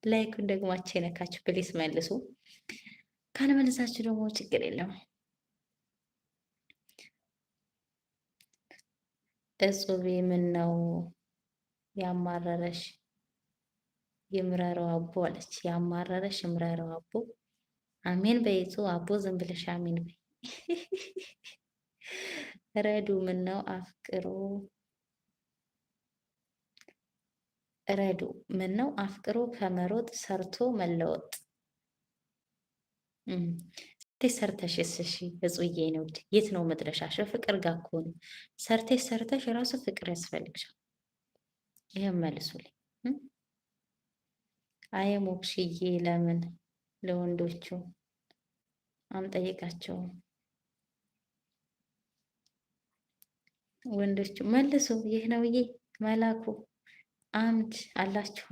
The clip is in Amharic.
ላይኩን ደግሞ ነካችሁ ፕሊስ መልሱ። ካልመልሳችሁ ደግሞ ችግር የለም። እጹቤ ምን ነው ያማረረሽ? ይምረረው አቦ አለች። ያማረረሽ ይምረረው አቦ። አሜን በይቱ አቦ ዝም ብለሽ አሜን በይ። ረዱ ምን ነው አፍቅሮ ረዱ ምን ነው አፍቅሮ ከመሮጥ ሰርቶ መለወጥ። ሰርተሽ እሺ እጹዬ ነው የት ነው መድረሻሽ? ፍቅር ጋር እኮ ነው። ሰርተሽ ራሱ ፍቅር ያስፈልግሻል። ይሄን መልሱልኝ። አየ ሞክሽዬ ለምን ለወንዶቹ አንጠይቃቸውም? ወንዶቹ መልሱ። ይህ ነውዬ መላኩ አምድ አላችኋ